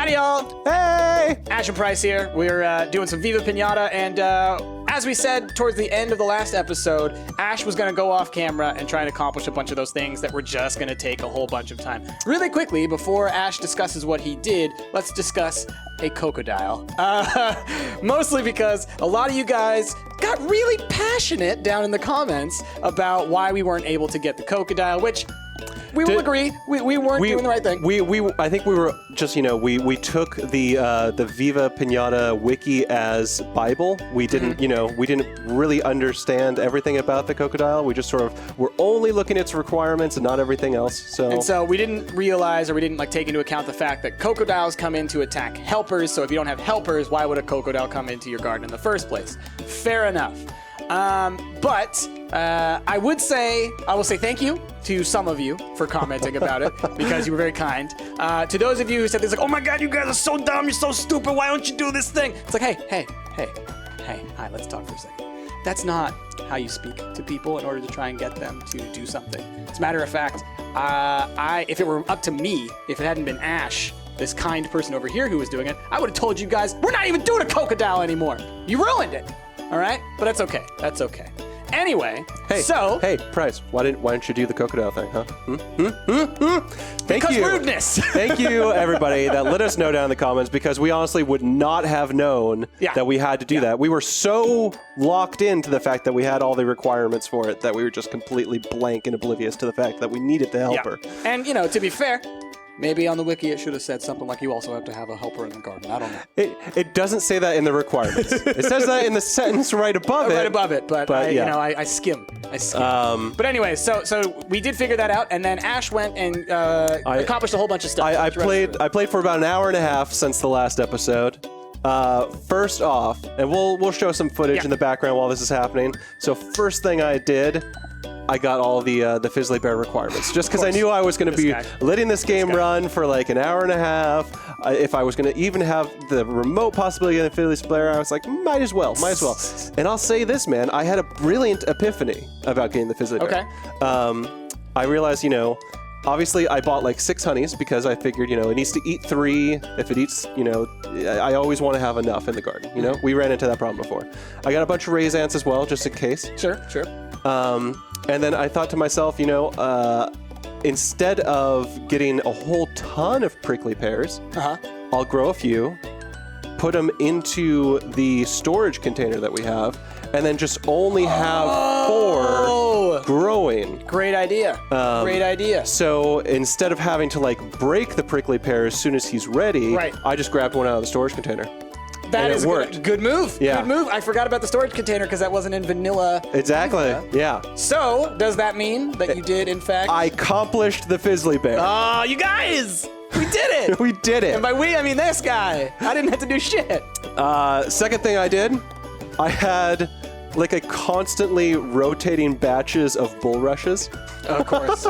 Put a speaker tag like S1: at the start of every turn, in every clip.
S1: Howdy, y'all.
S2: Hey!
S1: Ash and Price here. We're doing some Viva Pinata, and as we said towards the end of the last episode, Ash was going to go off camera and try and accomplish a bunch of those things that were just going to take a whole bunch of time. Really quickly, before Ash discusses what he did, let's discuss a cocodile. Mostly because a lot of you guys got really passionate down in the comments about why we weren't able to get the cocodile, which we will agree, we weren't doing the right thing.
S2: I think we were just, we took the Viva Pinata wiki as Bible. We didn't, we didn't really understand everything about the cocodile. We just sort of were only looking at its requirements and not everything else.
S1: And so we didn't realize, or we didn't take into account the fact that crocodiles come in to attack helpers. So if you don't have helpers, why would a crocodile come into your garden in the first place? Fair enough. But I will say thank you to some of you for commenting about it because you were very kind. To those of you who said things like, "Oh my God, you guys are so dumb, you're so stupid, why don't you do this thing?" It's like, hey, hi, let's talk for a second. That's not how you speak to people in order to try and get them to do something. As a matter of fact, if it were up to me, if it hadn't been Ash, this kind person over here who was doing it, I would have told you guys, we're not even doing a crocodile anymore. You ruined it. All right? But that's okay. That's okay. Anyway,
S2: Hey, Price, why didn't you do the crocodile thing, huh? Thank you.
S1: Rudeness.
S2: Thank you, everybody, that let us know down in the comments, because we honestly would not have known that we had to do that. We were so locked into the fact that we had all the requirements for it that we were just completely blank and oblivious to the fact that we needed the helper.
S1: And, to be fair, maybe on the wiki it should have said something like you also have to have a helper in the garden. I don't know.
S2: It doesn't say that in the requirements. It says that in the sentence right above it.
S1: Right above it, but I skim. But anyway, so we did figure that out, and then Ash went and accomplished a whole bunch of stuff.
S2: I played for about an hour and a half since the last episode. First off, and we'll show some footage in the background while this is happening. So first thing I did, I got all the Fizzly Bear requirements, just because I knew I was going to be letting this game run for like an hour and a half. If I was going to even have the remote possibility of the Fizzly Bear, I was like, might as well. And I'll say this, man, I had a brilliant epiphany about getting the Fizzly Bear.
S1: Okay.
S2: I realized, obviously I bought like 6 honeys because I figured, it needs to eat 3. If it eats, I always want to have enough in the garden, We ran into that problem before. I got a bunch of raisins as well, just in case.
S1: Sure.
S2: And then I thought to myself, instead of getting a whole ton of prickly pears, I'll grow a few, put them into the storage container that we have, and then just only have 4 growing.
S1: Great idea. Great idea.
S2: So instead of having to break the prickly pear as soon as he's ready, I just grabbed one out of the storage container.
S1: That is
S2: worked.
S1: Good move.
S2: Yeah.
S1: Good move. I forgot about the storage container because that wasn't in vanilla.
S2: Exactly. Yeah.
S1: So, does that mean that you did, in fact...
S2: I accomplished the Fizzly Bear.
S1: Oh, you guys! We did it!
S2: We did it.
S1: And by we, I mean this guy. I didn't have to do shit.
S2: Second thing I did, I had a constantly rotating batches of bulrushes.
S1: Of course.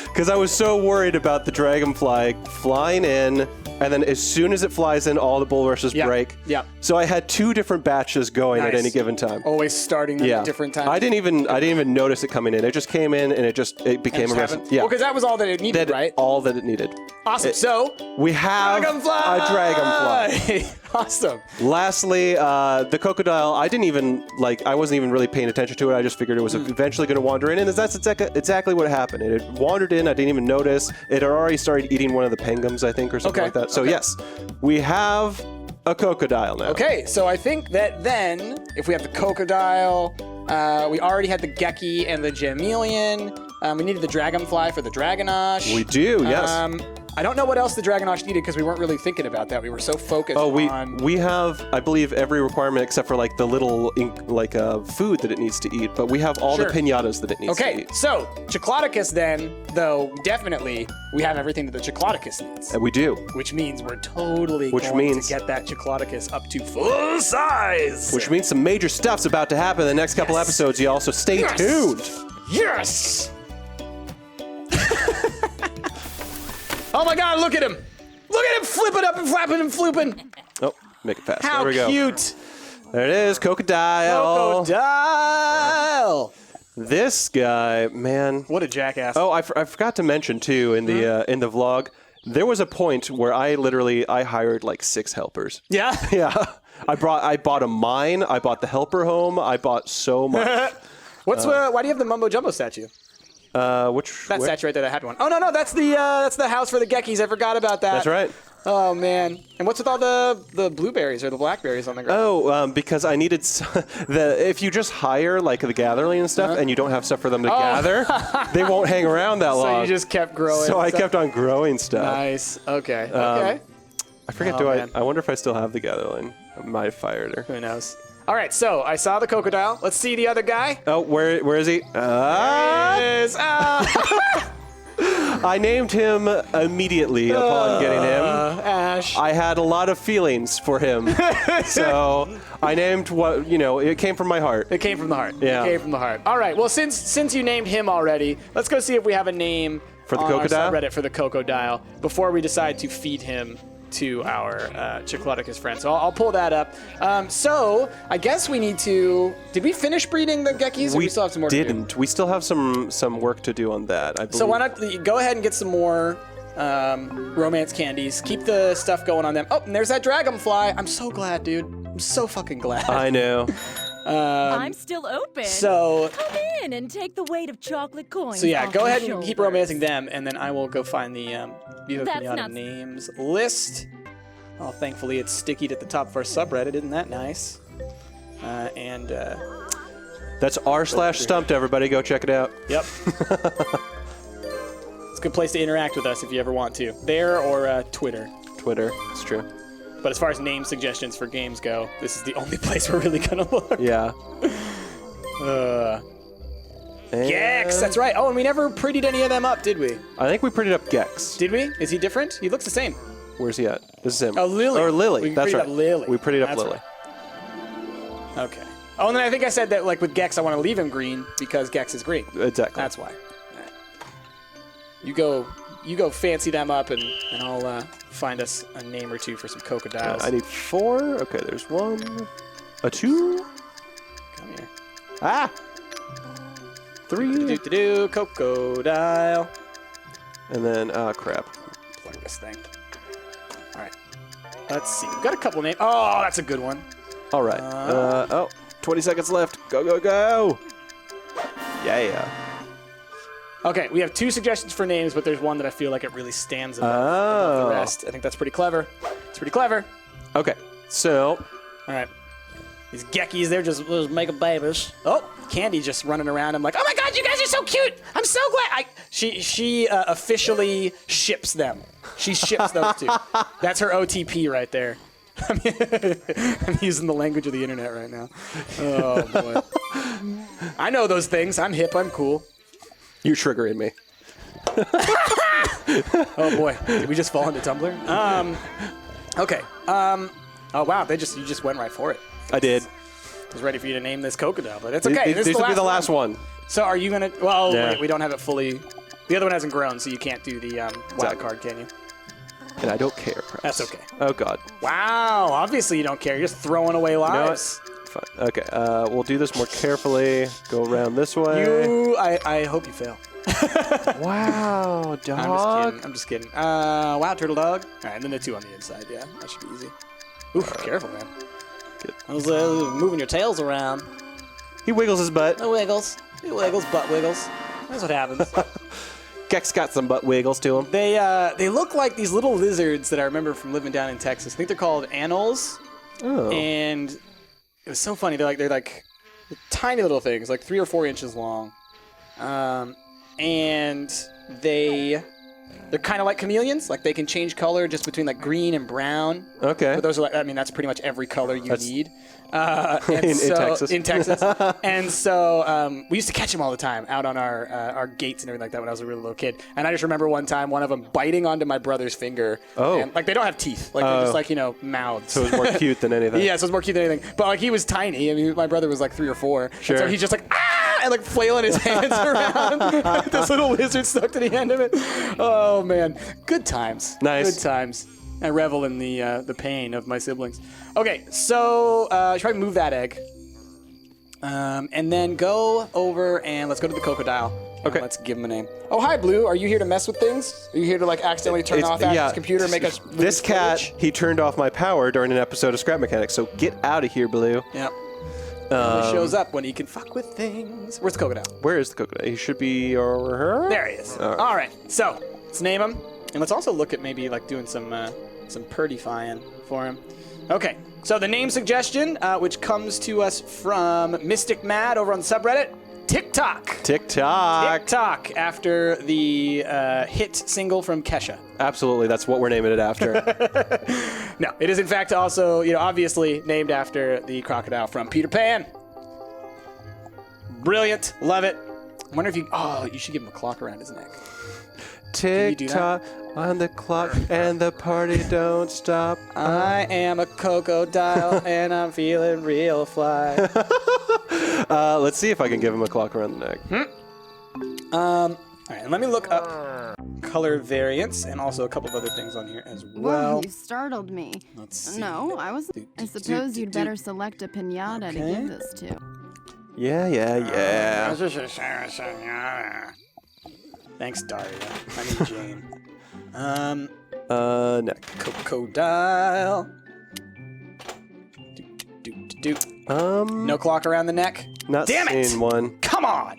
S2: Because I was so worried about the dragonfly flying in, and then as soon as it flies in, all the bulrushes break.
S1: Yeah.
S2: So I had 2 different batches going at any given time.
S1: Always starting at different times.
S2: I didn't even notice it coming in. It just came in, and it became a recipe. Yeah.
S1: Well, because that was all that it needed, right?
S2: All that it needed.
S1: Awesome. So
S2: we have a dragonfly.
S1: Awesome.
S2: Lastly, the crocodile. I wasn't even really paying attention to it. I just figured it was eventually going to wander in, and that's exactly what happened. It had wandered in. I didn't even notice. It had already started eating one of the penguins, I think, or something like that. So yes, we have a crocodile now.
S1: Okay, so I think that then, if we have the crocodile, we already had the Geki and the Gemelian. We needed the dragonfly for the Dragonosh.
S2: We do, yes.
S1: I don't know what else the Dragonosh needed because we weren't really thinking about that. We were so focused on...
S2: we have, I believe, every requirement except for the little food that it needs to eat, but we have all the piñatas that it needs to eat.
S1: Okay, so Chiclodicus then, though, definitely we have everything that the Chiclodicus needs.
S2: We do.
S1: Which means we're totally going to get that Chiclodicus up to full size.
S2: Which means some major stuff's about to happen in the next couple episodes. You also stay tuned.
S1: Yes! Oh my God, look at him. Look at him flipping up and flapping and flooping.
S2: Oh, make it fast.
S1: How
S2: there we go.
S1: Cute.
S2: There it is, crocodile.
S1: Crocodile.
S2: This guy, man.
S1: What a jackass.
S2: Oh, I forgot to mention too in the vlog. There was a point where I hired like 6 helpers.
S1: Yeah?
S2: Yeah. I bought a mine. I bought the helper home. I bought so much.
S1: Why do you have the Mumbo Jumbo statue? That statue right there that had one. Oh, no, that's the house for the Gekis. I forgot about that.
S2: That's right.
S1: Oh, man. And what's with all the blueberries or the blackberries on the ground?
S2: Oh, because I needed if you just hire like the gatherling and stuff and you don't have stuff for them to gather, they won't hang around that long.
S1: So you just kept growing.
S2: So I kept on growing stuff.
S1: Nice. Okay. Okay.
S2: I forget, I wonder if I still have the gatherling. I might have fired her.
S1: Who knows? All right, so I saw the crocodile. Let's see the other guy.
S2: Oh, where is he?
S1: There he is.
S2: I named him immediately upon getting him.
S1: Ash.
S2: I had a lot of feelings for him. So I named it came from my heart.
S1: It came from the heart.
S2: Yeah.
S1: It came from the heart. All right, well, since you named him already, let's go see if we have a name
S2: for the
S1: on
S2: crocodile?
S1: our subreddit for the crocodile before we decide to feed him to our Chiclodicus friend. So I'll pull that up. So I guess we need to... Did we finish breeding the Gekis, or we still have some more to do?
S2: We still have some work to do on that, I believe.
S1: So why not go ahead and get some more romance candies. Keep the stuff going on them. Oh, and there's that dragonfly. I'm so glad, dude. I'm so fucking glad.
S2: I know.
S3: I'm still open.
S1: So
S3: come in and take the weight of chocolate coins.
S1: So yeah,
S3: off
S1: go
S3: your
S1: ahead and
S3: shoulders.
S1: keep romancing them, and then I will go find the Viva Pinata names list. Oh, thankfully it's stickied at the top of our subreddit. Isn't that nice?
S2: That's r/Stumpt. Everybody, go check it out.
S1: Yep. It's a good place to interact with us if you ever want to. There or Twitter.
S2: Twitter, it's true.
S1: But as far as name suggestions for games go, this is the only place we're really gonna look.
S2: Yeah.
S1: Gex, that's right. Oh, and we never prettied any of them up, did we?
S2: I think we prettied up Gex.
S1: Did we? Is he different? He looks the same.
S2: Where's he at? This is him.
S1: Oh, Lily.
S2: Or Lily.
S1: We
S2: That's
S1: prettied
S2: right.
S1: up Lily.
S2: We prettied up
S1: That's
S2: Lily.
S1: Right. Okay. Oh, and then I think I said that, like, with Gex, I want to leave him green because Gex is green.
S2: Exactly.
S1: That's why. All right. You go fancy them up, and I'll find us a name or two for some crocodiles.
S2: I need 4. Okay, there's 1. A 2.
S1: Come here.
S2: Ah! 3.
S1: Crocodile.
S2: And then, crap.
S1: Plug this thing. All right. Let's see. We've got a couple names. Oh, that's a good one.
S2: All right. 20 seconds left. Go, go, go! Yeah.
S1: Okay, we have 2 suggestions for names, but there's one that I feel like it really stands above the rest. I think that's pretty clever. It's pretty clever.
S2: Okay, so...
S1: All right. These Gekis, they're just making babies. Oh, Candy just running around. I'm like, oh my god, you guys are so cute! I'm so glad. She officially ships them. She ships those 2. That's her OTP right there. I'm using the language of the internet right now. Oh boy. I know those things. I'm hip. I'm cool.
S2: You're triggering me.
S1: Oh boy, did we just fall into Tumblr? Okay. Oh wow, you just went right for it.
S2: I did.
S1: I was ready for you to name this crocodile, but it's okay.
S2: This will be the last one.
S1: So are you gonna? Well,
S2: Yeah.
S1: wait, we don't have it fully. The other one hasn't grown, so you can't do the wild card, can you?
S2: And I don't care. Perhaps.
S1: That's okay.
S2: Oh god.
S1: Wow. Obviously you don't care. You're just throwing away lives.
S2: Fine. Okay. We'll do this more carefully. Go around this way.
S1: I hope you fail.
S2: Wow, dog.
S1: I'm just kidding. Wow, turtle dog. All right, and then the 2 on the inside. Yeah, that should be easy. Ooh, careful, man.
S2: Good.
S1: I was moving your tails around.
S2: He wiggles his butt.
S1: He wiggles, butt wiggles. That's what happens.
S2: Gex got some butt wiggles to him.
S1: They look like these little lizards that I remember from living down in Texas. I think they're called anoles.
S2: Oh.
S1: And it was so funny. They're like tiny little things, like 3 or 4 inches long. And they're kind of like chameleons. Like they can change color just between like green and brown.
S2: Okay.
S1: But those are that's pretty much every color you need.
S2: In Texas.
S1: In Texas. And so we used to catch them all the time out on our gates and everything like that when I was a really little kid. And I just remember one time one of them biting onto my brother's finger.
S2: Oh.
S1: And, like they don't have teeth. Like they're just like, mouths.
S2: So it was more cute than anything.
S1: Yeah, so it's more cute than anything. But like he was tiny. I mean, my brother was like 3 or 4.
S2: Sure.
S1: And so he's just like, ah! And like flailing his hands around. This little lizard stuck to the end of it. Oh man, good times.
S2: Nice.
S1: Good times. I revel in the pain of my siblings. Okay, so should I move that egg? And then go over and let's go to the crocodile.
S2: Okay.
S1: Let's give him a name. Oh, hi, Blue. Are you here to mess with things? Are you here to like accidentally turn off Ash's computer and make us lose
S2: This cat,
S1: footage?
S2: he turned off my power during an episode of Scrap Mechanics, so get out of here, Blue.
S1: Yep. He shows up when he can fuck with things. Where's the cocodile?
S2: Where is the cocodile? He should be over here.
S1: There he is. All right. So let's name him, and let's also look at maybe like doing some purdyfying for him. Okay. So the name suggestion, which comes to us from Mystic Mad over on the subreddit, TikTok.
S2: TikTok.
S1: TikTok, after the hit single from Kesha.
S2: Absolutely, that's what we're naming it after.
S1: No, it is in fact also, obviously named after the crocodile from Peter Pan. Brilliant, love it. I wonder if you should give him a clock around his neck.
S2: Tick-tock on the clock and the party don't stop.
S1: I am a crocodile and I'm feeling real fly.
S2: Let's see if I can give him a clock around the neck.
S1: All right, and let me look up color variants and also a couple of other things on here as well.
S4: Whoa, you startled me.
S1: Let's see.
S4: No, I suppose you'd better select a piñata to give this to.
S2: Yeah.
S1: Thanks, Daria. I mean Jane.
S2: Neck.
S1: Crocodile. No clock around the neck.
S2: Not
S1: Damn it!
S2: seeing one.
S1: Come on!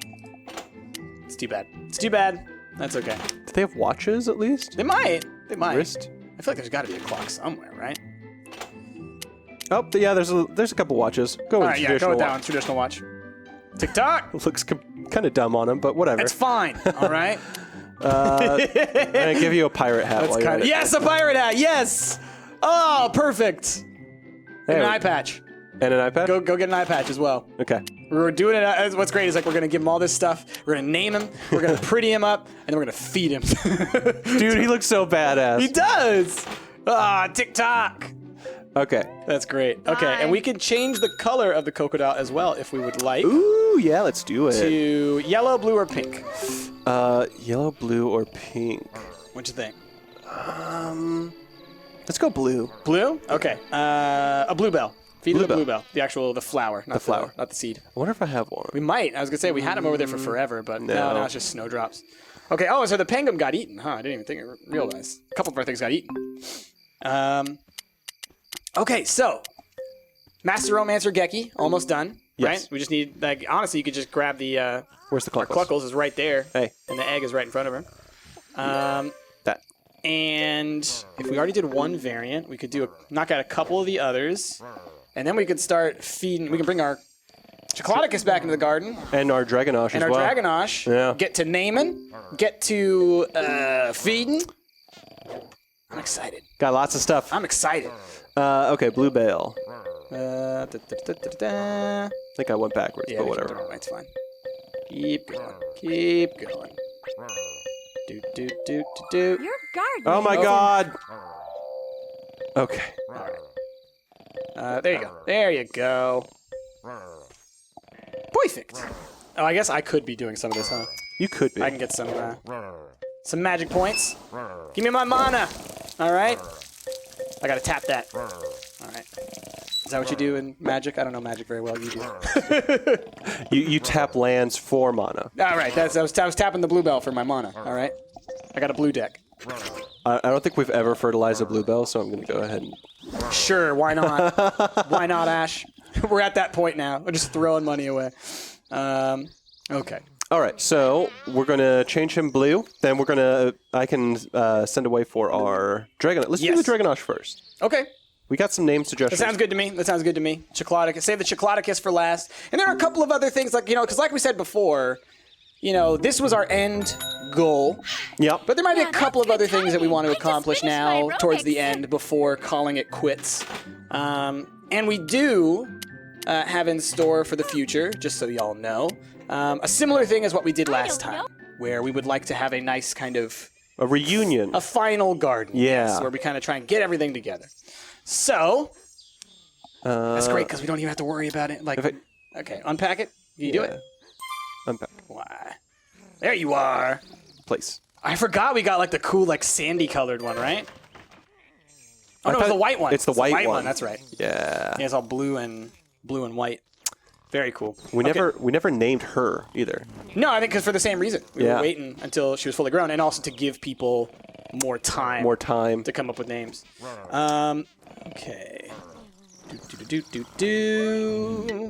S1: It's too bad. It's too bad. That's okay.
S2: Do they have watches at least?
S1: They might. They might.
S2: Wrist?
S1: I feel like there's got to be a clock somewhere, right?
S2: Oh, yeah. There's a couple watches. Go
S1: All
S2: with
S1: right, yeah,
S2: traditional
S1: go with that
S2: watch.
S1: one. Traditional watch. TikTok.
S2: Looks kind of dumb on him, but whatever.
S1: It's fine. All right.
S2: I'm gonna give you a pirate hat.
S1: That's
S2: while you're at it.
S1: Yes, a pirate hat. Yes. Oh, perfect.
S2: Hey,
S1: An eye patch.
S2: and an iPad.
S1: Go get an eye patch as well.
S2: Okay.
S1: We're doing it. What's great is like we're gonna give him all this stuff. We're gonna name him. We're gonna pretty him up, and then we're gonna feed him.
S2: Dude, he looks so badass.
S1: He does. TikTok.
S2: Okay.
S1: That's great. Okay,
S4: Bye.
S1: and we can change the color of the crocodile as well if we would like.
S2: Ooh, yeah. Let's do it.
S1: To yellow, blue, or pink.
S2: Yellow, blue, or pink.
S1: What you think?
S2: Let's go blue.
S1: Blue? Okay. A bluebell. Feed him the
S2: Bluebell.
S1: bluebell. The flower, not
S2: The flower.
S1: not the seed.
S2: I wonder if I have one.
S1: We might. I was gonna say we had him over there for forever, but no,
S2: No.
S1: now it's just snowdrops. Okay. Oh, so the penguin got eaten, huh? I didn't even realize. A couple of our things got eaten. Okay, so Master Romancer Geki almost done.
S2: Yes.
S1: Right. We just need honestly, you could just grab the
S2: Where's the clock?
S1: Cluckles is right there.
S2: Hey.
S1: And the egg is right in front of her.
S2: That.
S1: And if we already did one variant, we could knock out a couple of the others, and then we could start feeding. We can bring our Chocolaticus back into the garden,
S2: And our Dragonosh
S1: and
S2: as
S1: our
S2: well.
S1: Dragonosh.
S2: Yeah.
S1: Get to naming, get to feeding. I'm excited.
S2: Got lots of stuff.
S1: I'm excited.
S2: Okay, Bluebell.
S1: Da, da, da, da, da.
S2: I think I went backwards,
S1: Yeah,
S2: but
S1: we
S2: whatever.
S1: can do it. It's fine. Keep going. Keep going. Do.
S3: Your garden.
S2: Oh my god! Okay.
S1: There you go. There you go. Perfect. Oh, I guess I could be doing some of this, huh?
S2: You could be.
S1: I can get some magic points. Give me my mana. All right. I gotta tap that. All right. Is that what you do in Magic? I don't know Magic very well. You do.
S2: You tap lands for mana.
S1: All right. I was tapping the bluebell for my mana. All right. I got a blue deck.
S2: I don't think we've ever fertilized a Bluebell, so I'm going to go ahead and...
S1: Sure. Why not? Why not, Ash? We're at that point now. We're just throwing money away. Okay.
S2: All right, so we're going to change him blue. Then we're going to... I can send away for our Dragonosh. Let's do the Dragonosh first.
S1: Okay.
S2: We got some name suggestions.
S1: That sounds good to me. Chocolaticus. Save the Chocolaticus for last. And there are a couple of other things like, because like we said before, this was our end goal.
S2: Yep.
S1: But there might be a
S3: Yeah,
S1: couple of
S3: that's
S1: other
S3: good
S1: things that we
S3: timing.
S1: want to
S3: I just
S1: accomplish
S3: finished
S1: now
S3: my
S1: towards the
S3: aerobics.
S1: end before calling it quits. And we do have in store for the future, just so y'all know, a similar thing as what we did last
S3: don't
S1: time,
S3: know.
S1: where we would like to have a nice kind of
S2: A reunion.
S1: a final garden.
S2: Yeah.
S1: Yes, where we kind of try and get everything together. So, that's great because we don't even have to worry about it. Like, okay, unpack it. Can you do it?
S2: Unpack.
S1: Why? There you are.
S2: Place.
S1: I forgot we got like the cool like sandy colored one, right? Oh no, it's the white one.
S2: It's the white
S1: one.
S2: one.
S1: That's right.
S2: Yeah.
S1: Yeah, it's all blue and white. Very cool.
S2: We never named her either.
S1: No, I think because for the same reason. We
S2: Yeah.
S1: were waiting until she was fully grown, and also to give people more time.
S2: More time.
S1: To come up with names. Okay.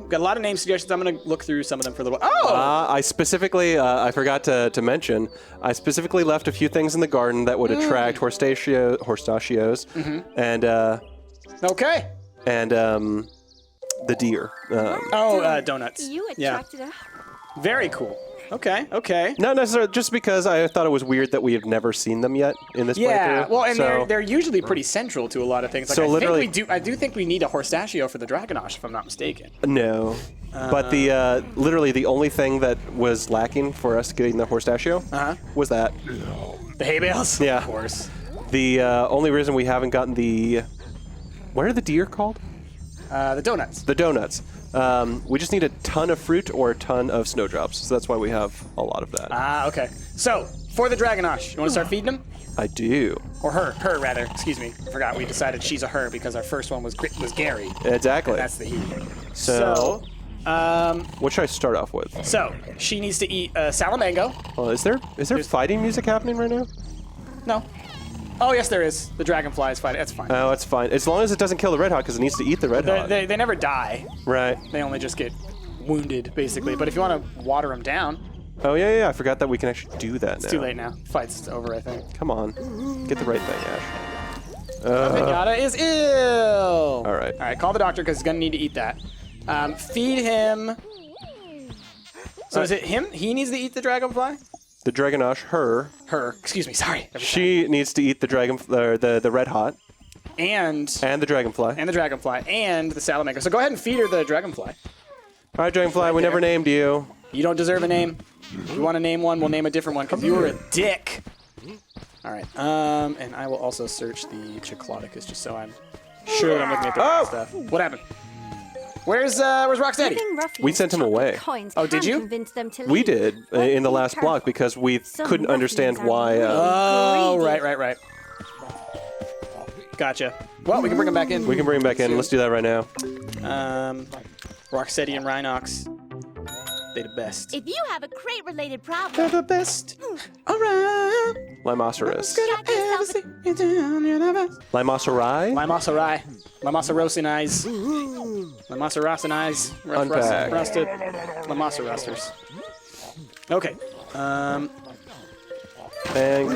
S1: Got a lot of name suggestions. I'm going to look through some of them for a little while. Oh!
S2: I specifically, I forgot to mention, I specifically left a few things in the garden that would attract hostachios, and
S1: Okay.
S2: The deer.
S1: Donuts.
S3: You
S1: Yeah.
S3: attracted a...
S1: Very cool. Okay.
S2: Not necessarily, just because I thought it was weird that we have never seen them yet in this
S1: Yeah,
S2: playthrough.
S1: well, and
S2: so,
S1: they're usually pretty central to a lot of things. Like,
S2: So literally-
S1: I do think we need a Horstachio for the Dragonosh, if I'm not mistaken.
S2: No. But the literally the only thing that was lacking for us getting the Horstachio was that.
S1: The hay bales?
S2: Yeah.
S1: Of course.
S2: The only reason we haven't gotten the... What are the deer called?
S1: The donuts.
S2: The donuts. We just need a ton of fruit or a ton of snowdrops. So that's why we have a lot of that.
S1: Ah, okay. So, for the Dragonosh, you want to start feeding them?
S2: I do.
S1: Or her rather. Excuse me. I forgot we decided she's a her because our first one was Gary.
S2: Exactly.
S1: That's the he.
S2: So, what should I start off with?
S1: So, she needs to eat salamango.
S2: Well, is there fighting music happening right now?
S1: No. Oh, yes, there is. The dragonfly is fighting. That's fine.
S2: Oh, it's fine. As long as it doesn't kill the red hawk, because it needs to eat the red hawk.
S1: They never die.
S2: Right.
S1: They only just get wounded, basically. But if you want to water them down,
S2: Oh, yeah. I forgot that we can actually do that now.
S1: it's too late now. Fight's over, I think.
S2: Come on. Get the right thing, Ash.
S1: Pinata is ill.
S2: All right.
S1: All right, call the doctor because he's going to need to eat that. Feed him. So is it him? He needs to eat the dragonfly?
S2: The Dragonosh, her,
S1: Excuse me, sorry.
S2: she needs to eat the the red hot
S1: And
S2: and the dragonfly.
S1: the dragonfly and the salamander. So go ahead and feed her the dragonfly.
S2: All right, dragonfly, we never named you.
S1: You don't deserve a name. If you want to name one, we'll name a different one because you were a dick. All right. And I will also search the Chiclodicus just so I'm sure that I'm looking at the right stuff. What happened? Where's Rocksteady?
S2: We sent him away.
S1: Oh, did you?
S2: We did in the last block because we couldn't understand why.
S1: Oh, right. Gotcha. Well, we can bring him back in.
S2: We can bring him back in. Let's do that right now.
S1: Rocksteady and Rhinox. They the best.
S3: If you have a crate-related problem,
S1: They're the best around.
S2: Limosaurus.
S3: got yourself a...
S2: Limosauri?
S1: Limosauri. Limosaurosinize. Limosaurosinize.
S2: Unpack.
S1: Rusted. Limosaurusters. Okay.
S2: And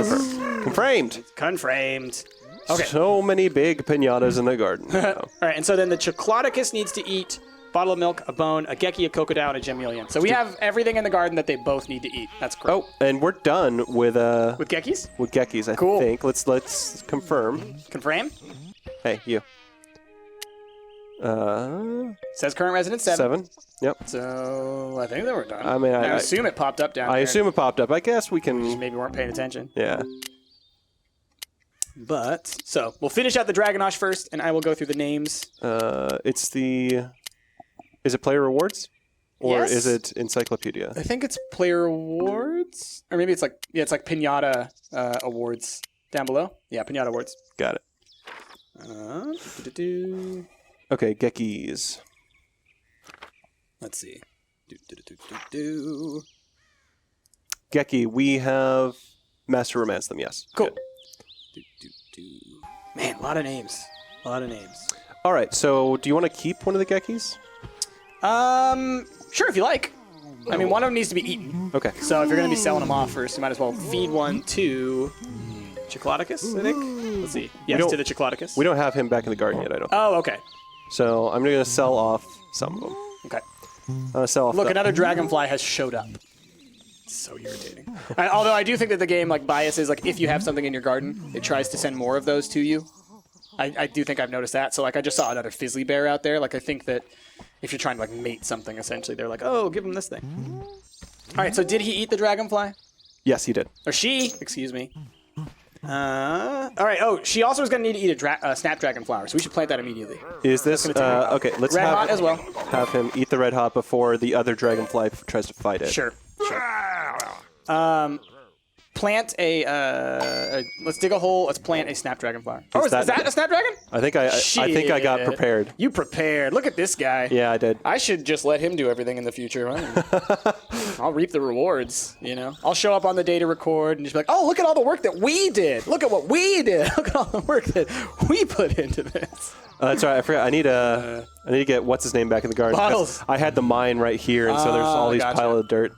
S2: confirmed.
S1: Conframed. Okay.
S2: So many big pinatas in the garden.
S1: All right, and so then the Chiclodicus needs to eat bottle of milk, a bone, a Geki, a cocodile, and a Gemmulian. So we have everything in the garden that they both need to eat. That's great.
S2: Oh, and we're done with
S1: Gekis?
S2: Gekis, I
S1: Cool.
S2: think. Let's confirm.
S1: Confirm?
S2: Hey, you.
S1: Says current resident 7.
S2: Yep.
S1: So I think that we're done.
S2: I mean,
S1: I assume it popped up down
S2: I
S1: there.
S2: assume it popped up. I guess we can.
S1: Maybe weren't paying attention.
S2: Yeah.
S1: But, so, we'll finish out the Dragonosh first, and I will go through the names.
S2: It's the. Is it player rewards? Or
S1: Yes.
S2: is it encyclopedia?
S1: I think it's player awards? Or maybe it's like, it's like Pinata awards down below. Yeah, Pinata awards.
S2: Got it. Okay, Gekis.
S1: Let's see.
S2: Geki, we have Master Romance them, yes.
S1: Cool.
S2: Good.
S1: Man, a lot of names.
S2: All right, so do you want to keep one of the Gekis?
S1: Sure, if you like. I mean, one of them needs to be eaten.
S2: Okay.
S1: So if you're going to be selling them off first, you might as well feed one to Chiclodicus, I think. Let's see. Yes, to the Chiclodicus.
S2: We don't have him back in the garden yet, I don't think.
S1: Oh, okay.
S2: So I'm going to sell off some of them.
S1: Okay.
S2: I'm going to sell off
S1: Look, another dragonfly has showed up. It's so irritating. Although I do think that the game biases, if you have something in your garden, it tries to send more of those to you. I do think I've noticed that. So I just saw another Fizzly Bear out there. I think that if you're trying to mate something, essentially, they're like, oh, give him this thing. All right, so did he eat the dragonfly?
S2: Yes, he did.
S1: Or she, excuse me. All right, she also is going to need to eat a snapdragon flower, so we should plant that immediately.
S2: Is this... okay, let's
S1: Red hot as well.
S2: have him eat the red hot before the other dragonfly tries to fight it.
S1: Sure. plant let's dig a hole. Let's plant a snapdragon flower. Is that a snapdragon?
S2: I think I got prepared.
S1: You prepared. Look at this guy.
S2: Yeah, I did.
S1: I should just let him do everything in the future. I'll reap the rewards, you know. I'll show up on the day to record and just be like, oh, look at all the work that we did. Look at what we did. Look at all the work that we put into this.
S2: That's right. I forgot. I need to get what's his name back in the garden.
S1: Bottles.
S2: I had the mine right here, and so there's all these
S1: gotcha.
S2: pile of dirt.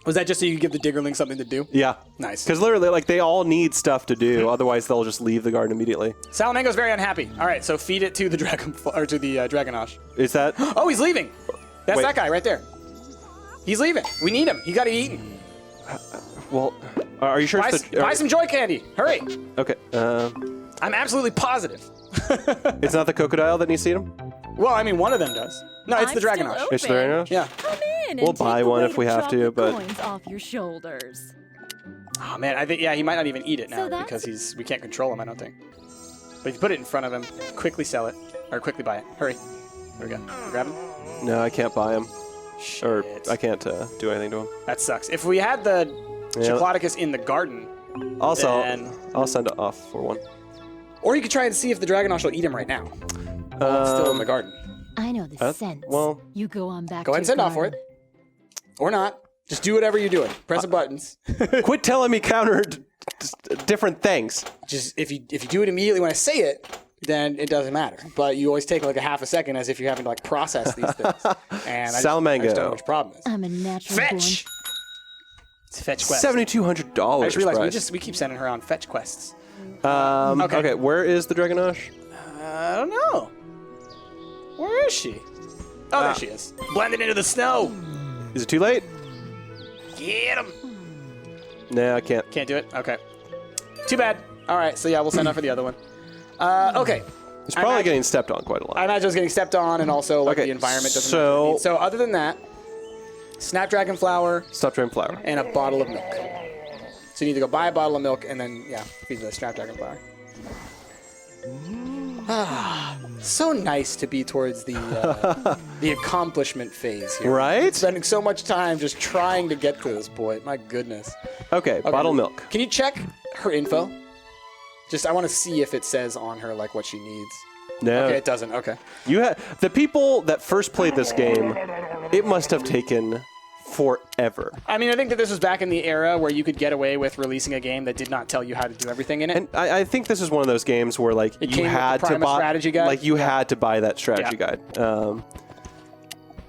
S1: Was that just so you could give the diggerling something to do?
S2: Yeah.
S1: Nice.
S2: Because literally, like, they all need stuff to do. Otherwise, they'll just leave the garden immediately.
S1: Salamango's very unhappy. All right, so feed it to the Dragonosh.
S2: Is that?
S1: Oh, he's leaving. That's
S2: Wait.
S1: that guy right there. He's leaving. We need him. He got to be eaten.
S2: Well, are you sure?
S1: Buy some joy candy. Hurry.
S2: Okay.
S1: I'm absolutely positive.
S2: It's not the cocodile that needs to eat him?
S1: Well, I mean, one of them does. No, it's the Dragonosh.
S2: It's the Dragonosh?
S1: Yeah.
S3: Come in
S2: We'll
S3: and
S2: buy
S3: take the
S2: one
S3: weight
S2: if we
S3: of
S2: have to,
S3: chocolate
S2: but-
S3: coins off your shoulders.
S1: Oh man, I think he might not even eat it now
S3: So that's-
S1: because we can't control him. I don't think. But if you put it in front of him, quickly sell it or quickly buy it. Hurry. There we go. Grab him.
S2: No, I can't buy him.
S1: Shit.
S2: Or I can't do anything to him.
S1: That sucks. If we had the Choclodicus in the garden,
S2: Also,
S1: then-
S2: I'll send it off for one.
S1: or you could try and see if the Dragonosh will eat him right now. While it's still in the garden.
S3: I know the sense.
S2: Well,
S3: You go on back
S1: Go ahead and
S3: to
S1: send
S3: your
S1: off for it.
S3: garden.
S1: Or not. Just do whatever you're doing. Press the buttons.
S2: quit telling me counter different things.
S1: Just if you do it immediately when I say it, then it doesn't matter. But you always take like a half a second as if you're having to like process these things. And I just don't know what your problem is.
S3: I'm a natural
S1: Fetch! It's fetch quest.
S2: $7,200.
S1: I just realized
S2: price.
S1: we keep sending her on fetch quests.
S2: Okay, where is the Dragonosh?
S1: I don't know. Where is she? Oh, there she is. Blended into the snow.
S2: Is it too late?
S1: Get him.
S2: Nah, I can't.
S1: Can't do it? Okay. Too bad. All right, so yeah, we'll send off for the other one. Okay.
S2: It's probably getting stepped on quite a lot.
S1: I imagine it was getting stepped on, and also like
S2: Okay,
S1: the environment doesn't.
S2: so-
S1: So other than that, snapdragon flower
S2: Stop trying flour.
S1: and a bottle of milk. So you need to go buy a bottle of milk and then feed the snapdragon flower. So nice to be towards the accomplishment phase here.
S2: Right?
S1: Spending so much time just trying to get to this point. My goodness.
S2: Okay, bottle milk.
S1: Can you check her info? Just I want to see if it says on her like what she needs.
S2: No.
S1: Okay, it doesn't. Okay.
S2: The people that first played this game, it must have taken forever.
S1: I mean, I think that this was back in the era where you could get away with releasing a game that did not tell you how to do everything in it.
S2: And I think this is one of those games where like
S1: It
S2: you
S1: came with the
S2: had to
S1: Primus
S2: buy
S1: strategy guide?
S2: like you had to buy that strategy guide.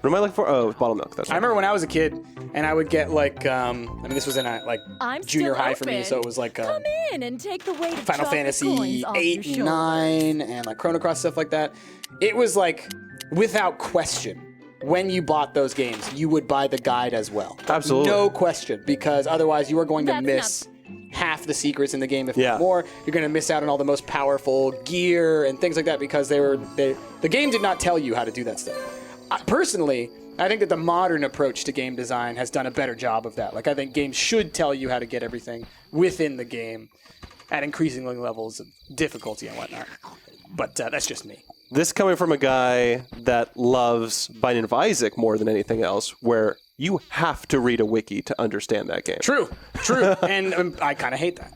S2: What am I looking for? Oh, bottle milk. That's
S1: I
S2: right.
S1: remember when I was a kid, and I would get like, I mean, this was in like
S3: I'm
S1: junior
S3: still
S1: high for me,
S3: open.
S1: so it was like
S3: Come in and take the weight of
S1: Final
S3: chocolate
S1: Fantasy
S3: coins off
S1: 8
S3: your
S1: and 9 and like Chrono Cross, stuff like that. It was like, without question, when you bought those games, you would buy the guide as well.
S2: Absolutely.
S1: No question, because otherwise you are going to
S3: That's
S1: miss half the secrets in the game, if
S2: Yeah.
S1: not more. You're going to miss out on all the most powerful gear and things like that because the game did not tell you how to do that stuff. Personally, I think that the modern approach to game design has done a better job of that. Like, I think games should tell you how to get everything within the game at increasing levels of difficulty and whatnot. But that's just me.
S2: This coming from a guy that loves Binding of Isaac more than anything else, where you have to read a wiki to understand that game.
S1: True. And I kind of hate that.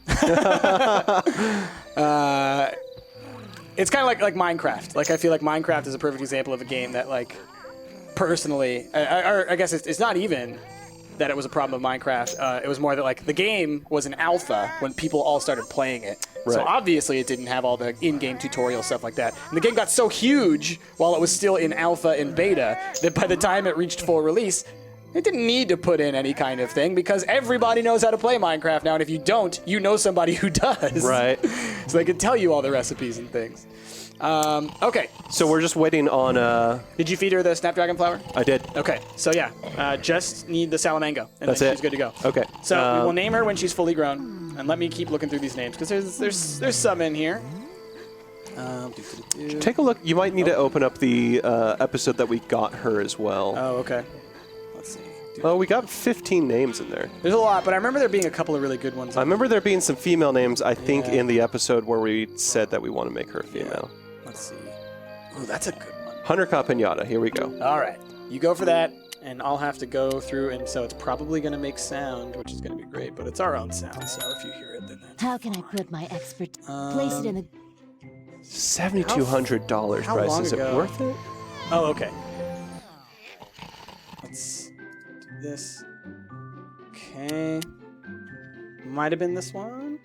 S1: It's kind of like Minecraft. Like, I feel like Minecraft is a perfect example of a game that, like, personally, or I guess it's not even that it was a problem of Minecraft. It was more that like the game was an alpha when people all started playing it. So
S2: Right.
S1: obviously it didn't have all the in-game tutorial stuff like that. And the game got so huge while it was still in alpha and beta that by the time it reached full release, it didn't need to put in any kind of thing because everybody knows how to play Minecraft now. And if you don't, you know somebody who does.
S2: Right.
S1: So they can tell you all the recipes and things. Okay.
S2: So we're just waiting on.
S1: Did you feed her the snapdragon flower?
S2: I did.
S1: Okay, so yeah, just need the Salamango, and
S2: That's
S1: then
S2: it.
S1: she's good to go.
S2: Okay.
S1: So we will name her when she's fully grown, and let me keep looking through these names because there's some in here.
S2: Take a look. You might need to open up the episode that we got her as well.
S1: Oh, okay. Let's see.
S2: Oh, we got 15 names in there.
S1: There's a lot, but I remember there being a couple of really good ones.
S2: I remember there being some female names, I think,
S1: Yeah.
S2: in the episode where we said that we want to make her a female.
S1: Let's see. Oh, that's a good one.
S2: Hunter Ka Pinata. Here we go.
S1: All right, you go for that, and I'll have to go through, and so it's probably going to make sound, which is going to be great, but it's our own sound, so if you hear it, then that's...
S3: How can I put my expert? Place it in the.
S2: $7,200
S1: how
S2: price.
S1: long
S2: Is it
S1: ago?
S2: worth it?
S1: Oh, okay. Let's do this. Okay. Might have been this one.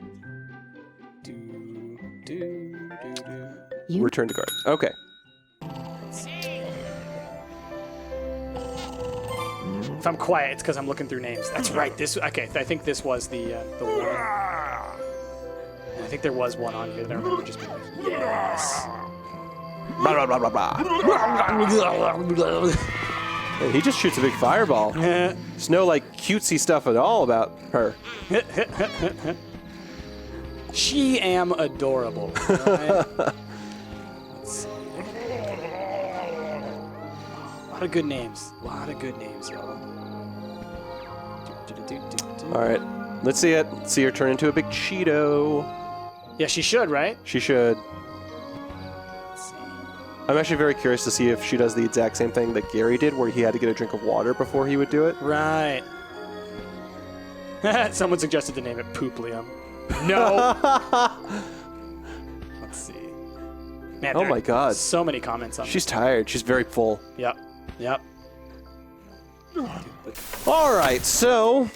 S3: You
S2: Return to guard. Okay.
S1: If I'm quiet, it's because I'm looking through names. That's right. This okay. I think this was the one. I think there was one on here that I remember just being like, yes.
S2: Blah, blah, blah, blah, blah. And he just shoots a big fireball. There's no like cutesy stuff at all about her.
S1: She am adorable. Right? Let's see. A lot of good names. A lot of good names, y'all.
S2: All right, let's see it. See her turn into a big Cheeto.
S1: Yeah, she should, right?
S2: She should.
S1: Let's see.
S2: I'm actually very curious to see if she does the exact same thing that Gary did, where he had to get a drink of water before he would do it.
S1: Right. Someone suggested to name it Pooplium. No. Let's see. Man,
S2: Oh
S1: there
S2: my
S1: are
S2: God.
S1: So many comments on
S2: She's tired. She's very full.
S1: this. Yep. Yep.
S2: All right, so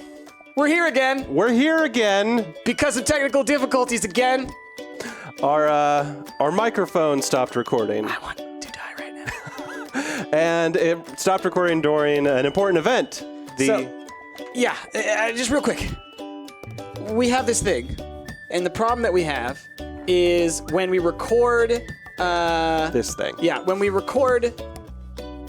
S1: We're here again
S2: we're here again.
S1: because of technical difficulties again.
S2: Our microphone stopped recording,
S1: I want to die right now.
S2: and it stopped recording during an important event.
S1: Yeah, just real quick. We have this thing, and the problem that we have is when we record.
S2: This thing.
S1: Yeah, when we record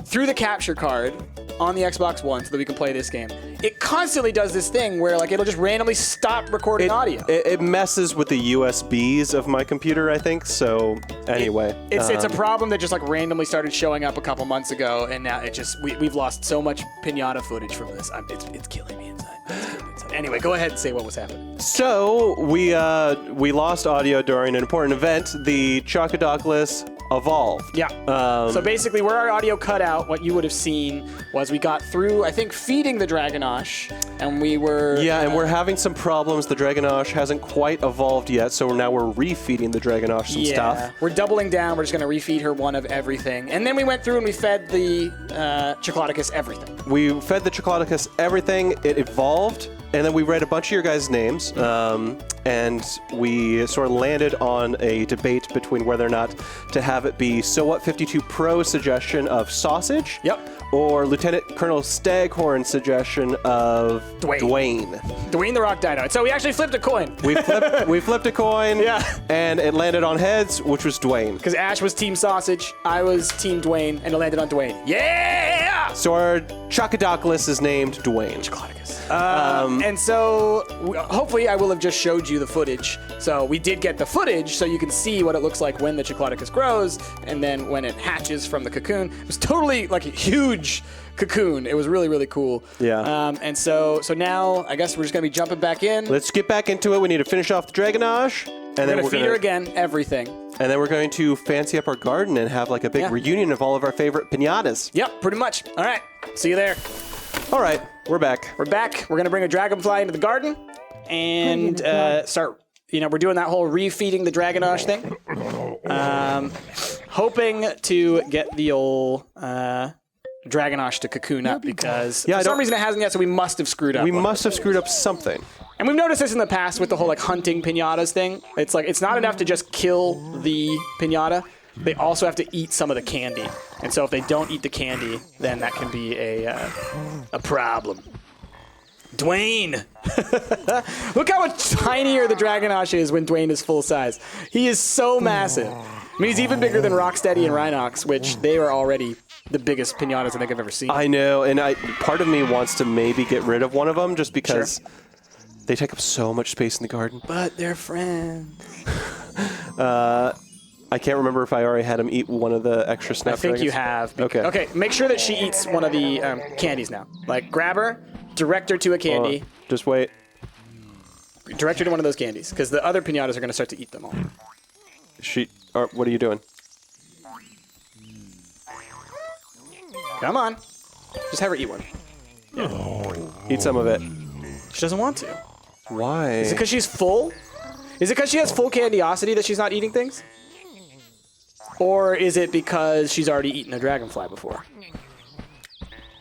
S1: through the capture card on the Xbox One so that we can play this game, it constantly does this thing where like it'll just randomly stop recording audio.
S2: It messes with the USBs of my computer, I think. So anyway,
S1: It's a problem that just like randomly started showing up a couple months ago, and now it just we've lost so much pinata footage from this. It's killing me inside. It's killing me inside. Anyway, go ahead and say what was happening.
S2: So we lost audio during an important event. The Chocodoclus evolved.
S1: Yeah. So basically, where our audio cut out, what you would have seen was we got through, I think, feeding the Dragonosh, and we were...
S2: Yeah, and we're having some problems. The Dragonosh hasn't quite evolved yet, so now we're refeeding the Dragonosh some stuff.
S1: We're doubling down. We're just going to refeed her one of everything. And then we went through and we fed the Chocodocus everything.
S2: We fed the Chocodocus everything. It evolved, and then we read a bunch of your guys' names, and we sort of landed on a debate between whether or not to have it be So What 52 Pro's suggestion of sausage.
S1: Yep.
S2: Or Lieutenant Colonel Staghorn's suggestion of Dwayne.
S1: Dwayne the Rock Dino. So we actually flipped a coin.
S2: We flipped a coin.
S1: Yeah.
S2: And it landed on heads, which was Dwayne.
S1: Because Ash was Team Sausage, I was Team Dwayne, and it landed on Dwayne. Yeah!
S2: So our Chocodoclus is named Dwayne.
S1: Chocodocus. And so hopefully I will have just showed you the footage. So we did get the footage so you can see what it looks like when the Chocodocus grows and then when it hatches from the cocoon. It was totally like a huge cocoon. It was really, really cool.
S2: Yeah.
S1: And so now I guess we're just going to be jumping back in.
S2: Let's get back into it. We need to finish off the Dragonosh. And
S1: we're
S2: then
S1: going to feed her again, everything.
S2: And then we're going to fancy up our garden and have like a big reunion of all of our favorite piñatas.
S1: Yep, pretty much. All right. See you there.
S2: All right, we're back.
S1: We're back. We're going to bring a dragonfly into the garden and start, we're doing that whole refeeding the Dragonosh thing. Hoping to get the old Dragonosh to cocoon up because for some reason it hasn't yet, so we must have screwed up.
S2: We must have screwed up something.
S1: And we've noticed this in the past with the whole like hunting piñatas thing. It's like, it's not enough to just kill the piñata. They also have to eat some of the candy. And so if they don't eat the candy, then that can be a problem. Dwayne! Look how much tinier the Dragonosh is when Dwayne is full size. He is so massive. I mean, he's even bigger than Rocksteady and Rhinox, which they are already the biggest piñatas I think I've ever seen.
S2: I know, and part of me wants to maybe get rid of one of them just because they take up so much space in the garden.
S1: But they're friends.
S2: I can't remember if I already had him eat one of the extra snapdragons.
S1: I think you have.
S2: Okay.
S1: Okay, make sure that she eats one of the candies now. Like, grab her, direct her to a candy.
S2: Just wait.
S1: Direct her to one of those candies, because the other piñatas are going to start to eat them all.
S2: What are you doing?
S1: Come on. Just have her eat one.
S2: Eat some of it.
S1: She doesn't want to.
S2: Why?
S1: Is it because she's full? Is it because she has full candiosity that she's not eating things? Or is it because she's already eaten a dragonfly before?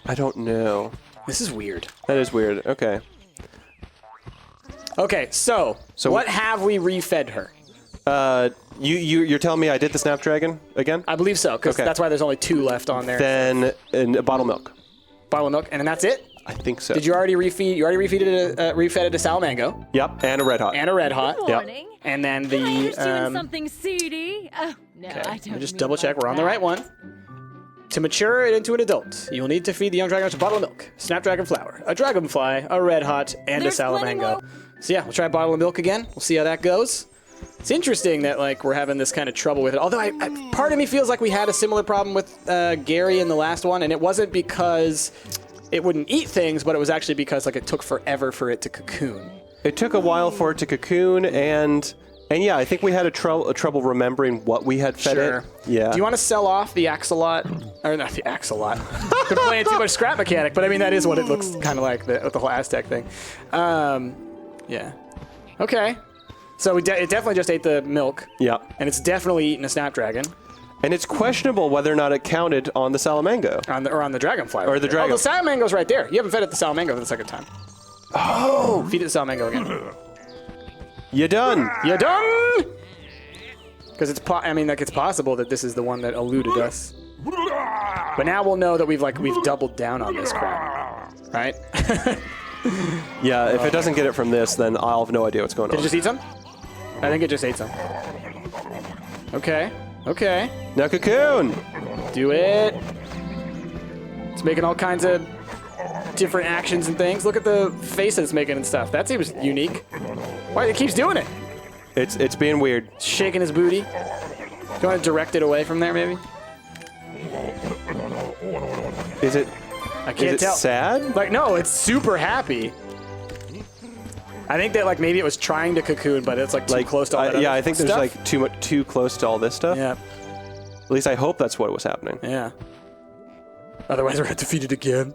S2: I don't know.
S1: This is weird.
S2: That is weird. Okay.
S1: Okay, so what have we refed her?
S2: You're telling me I did the Snapdragon again?
S1: I believe so, because that's why there's only 2 left on there.
S2: Then a bottle of milk.
S1: Bottle of milk, and then that's it?
S2: I think so.
S1: Did you already refeed? You already refed it a Salamango.
S2: Yep, and a red hot.
S1: And a red hot.
S2: Yep.
S1: And then the.
S3: doing something seedy. Oh, no,
S1: Okay,
S3: I
S1: let me
S3: don't
S1: just
S3: mean
S1: double check
S3: like
S1: we're on the
S3: that.
S1: right one. To mature it into an adult, you will need to feed the young dragon a bottle of milk, snapdragon flour, a dragonfly, a red hot, and
S3: There's
S1: a
S3: plenty
S1: Salamango. So yeah, we'll try a bottle of milk again. We'll see how that goes. It's interesting that like we're having this kind of trouble with it. Although part of me feels like we had a similar problem with Gary in the last one, and it wasn't because it wouldn't eat things, but it was actually because like it took forever for it to cocoon.
S2: It took a while for it to cocoon, and yeah, I think we had a trouble remembering what we had fed it. Yeah.
S1: Do you want to sell off the axolot? Or not the axolot. Been playing too much scrap mechanic, but I mean that is what it looks kind of like with the whole Aztec thing. Yeah. Okay. So it definitely just ate the milk.
S2: Yeah.
S1: And it's definitely eaten a snapdragon.
S2: And it's questionable whether or not it counted on the Salamango.
S1: Or on the dragonfly.
S2: Or the dragon.
S1: Oh, the Salamango's right there. You haven't fed it the Salamango for the second time. Oh! Feed it the Salamango again.
S2: You done?
S1: You done? Because it's possible that this is the one that eluded us. But now we'll know that we've doubled down on this crap, right?
S2: Yeah. If it doesn't get it from this, then I'll have no idea what's going on.
S1: Did it just eat some? I think it just ate some. Okay. Okay.
S2: Now cocoon.
S1: Do it. It's making all kinds of different actions and things. Look at the face that it's making and stuff. That seems unique. Why it keeps doing it?
S2: It's being weird.
S1: Shaking his booty. Do you want to direct it away from there, maybe?
S2: Is it?
S1: I can't
S2: Is it
S1: tell.
S2: sad?
S1: Like, no, it's super happy. I think that like maybe it was trying to cocoon, but it's like too close to all that
S2: yeah,
S1: other
S2: I think
S1: stuff.
S2: there's like too close to all this stuff.
S1: Yeah.
S2: At least I hope that's what was happening.
S1: Yeah. Otherwise, we're going to defeat it again.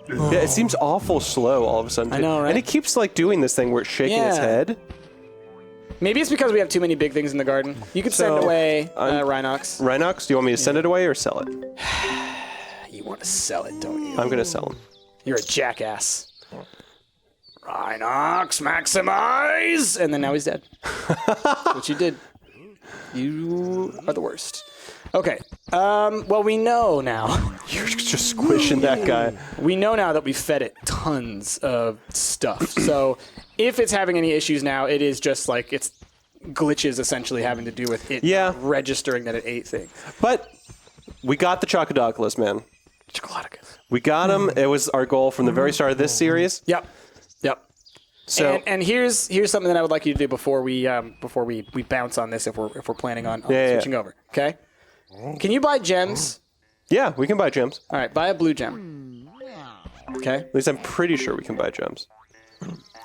S2: Yeah, it seems awful slow all of a sudden.
S1: I know, right?
S2: And it keeps like doing this thing where it's shaking its
S1: Yeah.
S2: head.
S1: Maybe it's because we have too many big things in the garden. You could send
S2: So,
S1: away Rhinox.
S2: Rhinox, do you want me to send it away or sell it?
S1: You want to sell it, don't you?
S2: I'm gonna sell him.
S1: You're a jackass. Rhinox, maximize! And then now he's dead. Which you did. You are the worst. Okay. Well, we know now.
S2: You're just squishing that guy.
S1: We know now that we fed it tons of stuff. So if it's having any issues now, it is just like it's glitches essentially having to do with it registering that it ate things.
S2: But we got the Chocodoculus, man.
S1: Chocolatikus.
S2: We got him. It was our goal from the very start of this series.
S1: Yep. Yep.
S2: So
S1: and here's something that I would like you to do before we bounce on this if we're planning on switching over. Okay. Can you buy gems?
S2: yeah, we can buy gems.
S1: All right, buy a blue gem. Okay.
S2: At least I'm pretty sure we can buy gems.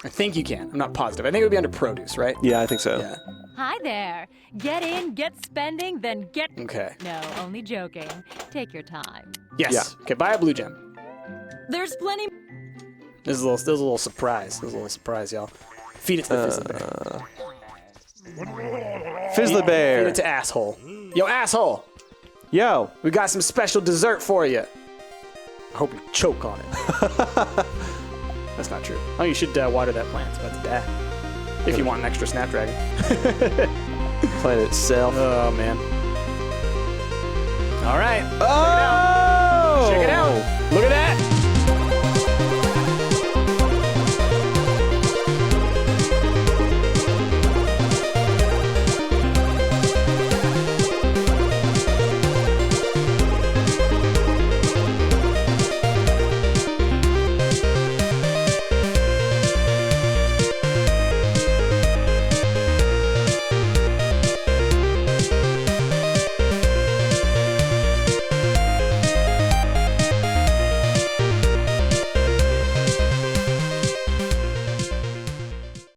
S1: I think you can. I'm not positive. I think it would be under produce, right?
S2: Yeah, I think so.
S1: Yeah.
S3: Hi there. Get in, get spending, then get...
S1: Okay.
S3: No, only joking. Take your time.
S1: Yes.
S2: Yeah.
S1: Okay, buy a blue gem.
S3: There's plenty...
S1: This is a little surprise. This is a little surprise, y'all. Feed it to the Fizzler Bear.
S2: Fizzler
S1: Feed
S2: Bear.
S1: it to asshole. Yo, asshole.
S2: Yo.
S1: We got some special dessert for you. I hope you choke on it. That's not true. Oh, you should water that plant. It's about to die. If you want an extra snapdragon.
S2: Plant itself.
S1: Oh, man. All right.
S2: Oh!
S1: Check it out.